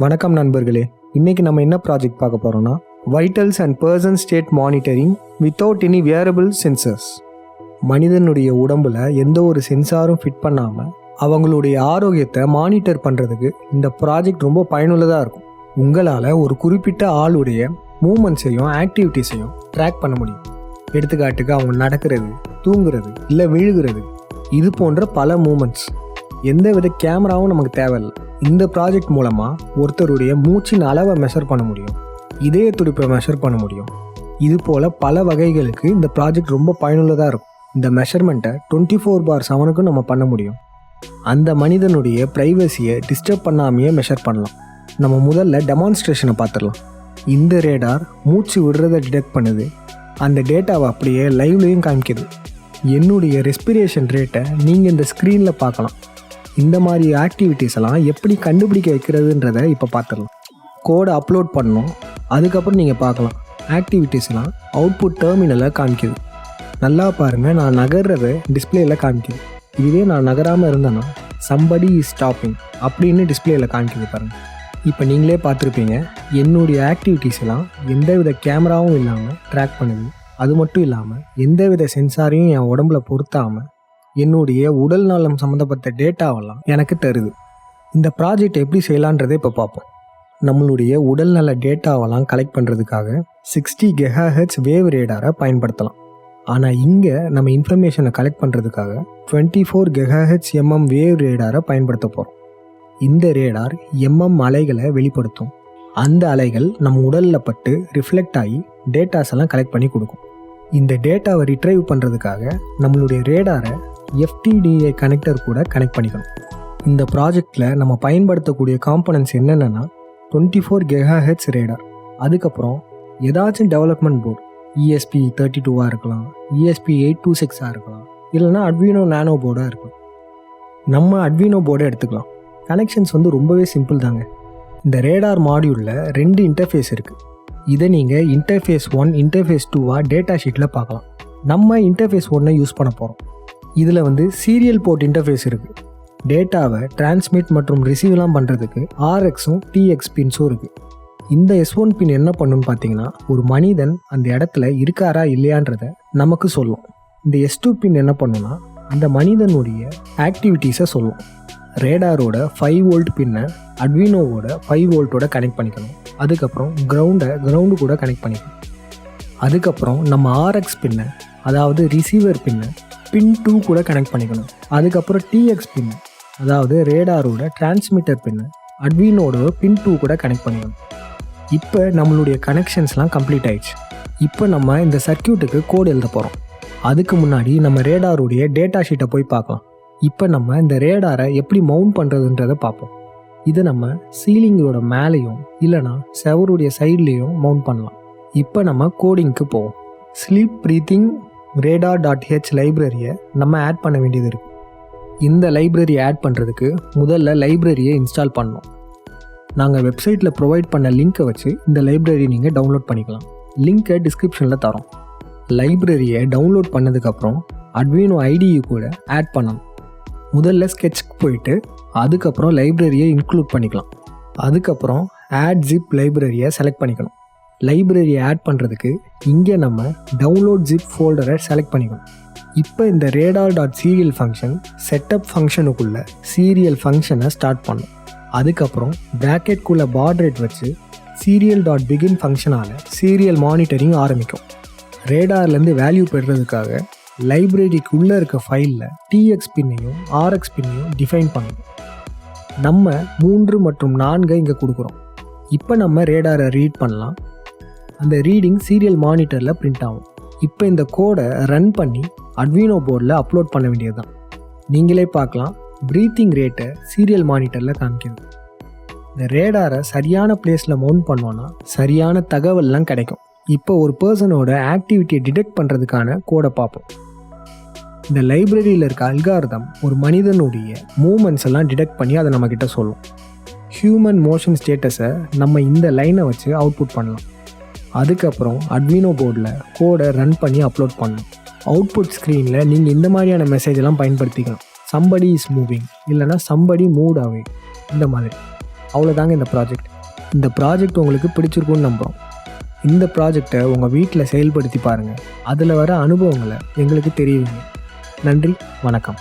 வணக்கம் நண்பர்களே, இன்றைக்கி நம்ம என்ன ப்ராஜெக்ட் பார்க்க போகிறோன்னா vitals and person state monitoring without any wearable sensors. மனிதனுடைய உடம்பில் எந்த ஒரு சென்சாரும் ஃபிட் பண்ணாமல் அவங்களுடைய ஆரோக்கியத்தை மானிட்டர் பண்ணுறதுக்கு இந்த ப்ராஜெக்ட் ரொம்ப பயனுள்ளதாக இருக்கும். உங்களால் ஒரு குறிப்பிட்ட ஆளுடைய மூமெண்ட்ஸையும் ஆக்டிவிட்டீஸையும் ட்ராக் பண்ண முடியும். எடுத்துக்காட்டுக்கு அவங்க நடக்கிறது, தூங்குறது, இல்லை விழுகிறது, இது போன்ற பல மூமெண்ட்ஸ். எந்த வித கேமராவும் நமக்கு தேவையில்லை. இந்த ப்ராஜெக்ட் மூலமாக ஒருத்தருடைய மூச்சின் அளவை மெஷர் பண்ண முடியும், இதய துடிப்பை மெஷர் பண்ண முடியும். இது போல் பல வகைகளுக்கு இந்த ப்ராஜெக்ட் ரொம்ப பயனுள்ளதாக இருக்கும். இந்த மெஷர்மெண்ட்டை 24/7 நம்ம பண்ண முடியும். அந்த மனிதனுடைய ப்ரைவசியை டிஸ்டர்ப் பண்ணாமையே மெஷர் பண்ணலாம். நம்ம முதல்ல டெமான்ஸ்ட்ரேஷனை பார்த்துடலாம். இந்த ரேடார் மூச்சு விடுறதை டிடெக்ட் பண்ணுது. அந்த டேட்டாவை அப்படியே லைவ்லேயும் காமிக்குது. என்னுடைய ரெஸ்பிரேஷன் ரேட்டை நீங்கள் இந்த ஸ்க்ரீனில் பார்க்கலாம். இந்த மாதிரி ஆக்டிவிட்டீஸ் எல்லாம் எப்படி கண்டுபிடிக்க வைக்கிறதுன்றதை இப்போ பார்த்துடலாம். கோடை அப்லோட் பண்ணணும், அதுக்கப்புறம் நீங்கள் பார்க்கலாம். ஆக்டிவிட்டீஸ்லாம் அவுட்புட் டெர்மினலில் காமிக்குது. நல்லா பாருங்கள், நான் நகர்றதை டிஸ்பிளேயில் காமிக்குது. இதுவே நான் நகராமல் இருந்தேன்னா சம்படி இஸ் ஸ்டாப்பிங் அப்படின்னு டிஸ்பிளேயில் காமிக்குது பாருங்கள். இப்போ நீங்களே பார்த்துருப்பீங்க, என்னுடைய ஆக்டிவிட்டீஸ் எல்லாம் எந்தவித கேமராவும் இல்லாமல் ட்ராக் பண்ணுது. அது மட்டும் இல்லாமல் எந்தவித சென்சாரையும் என் உடம்புல பொருத்தாமல் என்னுடைய உடல் நலம் சம்மந்தப்பட்ட டேட்டாவெல்லாம் எனக்கு தருது. இந்த ப்ராஜெக்ட் எப்படி செய்யலான்றதை இப்போ பார்ப்போம். நம்மளுடைய உடல்நல டேட்டாவெல்லாம் கலெக்ட் பண்ணுறதுக்காக 60 GHz வேவ் ரேடாரை பயன்படுத்தலாம். ஆனால் இங்கே நம்ம இன்ஃபர்மேஷனை கலெக்ட் பண்ணுறதுக்காக 24 GHz வேவ் ரேடாரை பயன்படுத்த போகிறோம். இந்த ரேடார் அலைகளை வெளிப்படுத்தும். அந்த அலைகள் நம்ம உடலில் பட்டு ரிஃப்ளெக்ட் ஆகி டேட்டாஸ் எல்லாம் கலெக்ட் பண்ணி கொடுக்கும். இந்த டேட்டாவை ரிட்ரைவ் பண்ணுறதுக்காக நம்மளுடைய ரேடாரை FTDA கனெக்டர் கூட கனெக்ட் பண்ணிக்கணும். இந்த ப்ராஜெக்டில் நம்ம பயன்படுத்தக்கூடிய காம்பனன்ட்ஸ் என்னென்னா 24 GHz ரேடார், அதுக்கப்புறம் ஏதாச்சும் டெவலப்மெண்ட் போர்டு ESP32 இருக்கலாம், ESP826 இருக்கலாம், இல்லைனா அட்வீனோ நானோ போர்டாக இருக்கலாம். நம்ம அட்வீனோ போர்டை எடுத்துக்கலாம். கனெக்ஷன்ஸ் ரொம்பவே சிம்பிள் தாங்க. இந்த ரேடார் மாடியூலில் 2 இன்டர்ஃபேஸ் இருக்குது. இதை நீங்கள் இன்டர்ஃபேஸ் 1, இன்டர்ஃபேஸ் 2 டேட்டா ஷீட்டில் பார்க்கலாம். நம்ம இன்டர்ஃபேஸ் 1 யூஸ் பண்ண போகிறோம். இதில் சீரியல் போர்ட் இன்டர்ஃபேஸ் இருக்குது. டேட்டாவை டிரான்ஸ்மிட் மற்றும் ரிசீவ்லாம் பண்ணுறதுக்கு RXும் TX பின்ஸும் இருக்குது. இந்த S1 பின் என்ன பண்ணுன்னு பார்த்தீங்கன்னா, ஒரு மனிதன் அந்த இடத்துல இருக்காரா இல்லையான்றதை நமக்கு சொல்லும். இந்த S2 பின் என்ன பண்ணுன்னா, அந்த மனிதனுடைய ஆக்டிவிட்டீஸை சொல்லும். ரேடாரோட 5 வோல்ட் பின்னை அட்வீனோவோட 5 வோல்ட்டோட கனெக்ட் பண்ணிக்கணும். அதுக்கப்புறம் கிரவுண்டு கூட கனெக்ட் பண்ணிக்கணும். அதுக்கப்புறம் நம்ம RX பின்னை, அதாவது ரிசீவர் பின்னை பின் 2 கூட கனெக்ட் பண்ணிக்கணும். அதுக்கப்புறம் TX பின்னை, அதாவது ரேடாரோட டிரான்ஸ்மிட்டர் பின்னை அட்வீனோட பின் 2 கூட கனெக்ட் பண்ணிக்கணும். இப்போ நம்மளுடைய கனெக்ஷன்ஸ்லாம் கம்ப்ளீட் ஆயிடுச்சு. இப்போ நம்ம இந்த சர்க்கியூட்டுக்கு கோடு எழுத போகிறோம். அதுக்கு முன்னாடி நம்ம ரேடாருடைய டேட்டா ஷீட்டை போய் பார்க்கலாம். இப்போ நம்ம இந்த ரேடாரை எப்படி மவுண்ட் பண்ணுறதுன்றதை பார்ப்போம். இதை நம்ம சீலிங்கோட மேலேயும் இல்லைனா செவருடைய சைட்லேயும் மவுண்ட் பண்ணலாம். இப்போ நம்ம கோடிங்க்கு போவோம். ஸ்லீப் ப்ரீத்திங் radar.h லைப்ரரியை நம்ம ஆட் பண்ண வேண்டியது இருக்குது. இந்த லைப்ரரி ஆட் பண்ணுறதுக்கு முதல்ல லைப்ரரியை இன்ஸ்டால் பண்ணணும். நாங்கள் வெப்சைட்டில் ப்ரொவைட் பண்ண லிங்க்கை வச்சு இந்த லைப்ரரி நீங்கள் டவுன்லோட் பண்ணிக்கலாம். லிங்க்கை டிஸ்கிரிப்ஷனில் தரோம். லைப்ரரியை டவுன்லோட் பண்ணதுக்கப்புறம் அட்வீனோ ஐடியை கூட ஆட் பண்ணணும். முதல்ல ஸ்கெட்ச்க்கு போயிட்டு அதுக்கப்புறம் லைப்ரரியை இன்க்ளூட் பண்ணிக்கலாம். அதுக்கப்புறம் ஆட் ஜிப் லைப்ரரியை செலக்ட் பண்ணிக்கணும். லைப்ரரியை ஆட் பண்ணுறதுக்கு இங்கே நம்ம டவுன்லோட் ஜிப் ஃபோல்டரை செலக்ட் பண்ணிக்கணும். இப்போ இந்த radar.serial ஃபங்க்ஷன் செட்டப் ஃபங்க்ஷனுக்குள்ள சீரியல் ஃபங்க்ஷனை ஸ்டார்ட் பண்ணும். அதுக்கப்புறம் ப்ராக்கெட்குள்ளே பாட் ரேட் வச்சு serial.begin ஃபங்க்ஷனால் சீரியல் மானிட்டரிங் ஆரம்பிக்கும். ரேடார்லேருந்து வேல்யூ பெறுறதுக்காக லைப்ரரிக்குள்ளே இருக்க ஃபைலில் TX பின்னையும் RX பின்னையும் டிஃபைன் பண்ணணும். நம்ம 3 மற்றும் 4 இங்கே கொடுக்குறோம். இப்போ நம்ம ரேடாரை ரீட் பண்ணலாம். அந்த ரீடிங் சீரியல் மானிட்டரில் பிரிண்ட் ஆகும். இப்போ இந்த கோடை ரன் பண்ணி அட்வீனோ போர்டில் அப்லோட் பண்ண வேண்டியது தான். நீங்களே பார்க்கலாம், ப்ரீத்திங் ரேட்டை சீரியல் மானிட்டரில் காமிக்கிறது. இந்த ரேடாரை சரியான பிளேஸில் மவுண்ட் பண்ணோன்னா சரியான தகவல்லாம் கிடைக்கும். இப்போ ஒரு பர்சனோட ஆக்டிவிட்டியை டிடெக்ட் பண்ணுறதுக்கான கோடை பார்ப்போம். இந்த லைப்ரரியில் இருக்க அல்காரிதம் ஒரு மனிதனுடைய மூமெண்ட்ஸ் எல்லாம் டிடெக்ட் பண்ணி அதை நம்மக்கிட்ட சொல்லும். ஹியூமன் மோஷன் ஸ்டேட்டஸை நம்ம இந்த லைனை வச்சு அவுட்புட் பண்ணலாம். அதுக்கப்புறம் அட்வீனோ போர்டில் கோடை ரன் பண்ணி அப்லோட் பண்ணணும். அவுட்புட் ஸ்க்ரீனில் நீங்கள் இந்த மாதிரியான மெசேஜெல்லாம் பயன்படுத்திக்கலாம். சம்படி இஸ் மூவிங், இல்லைனா சம்படி மூட் அவே, இந்த மாதிரி. அவ்வளோதாங்க இந்த ப்ராஜெக்ட் உங்களுக்கு பிடிச்சிருக்குன்னு நம்புகிறோம். இந்த ப்ராஜெக்டை உங்கள் வீட்டில் செயல்படுத்தி பாருங்கள். அதில் வர அனுபவங்களை எங்களுக்கு தெரியுங்க. நன்றி, வணக்கம்.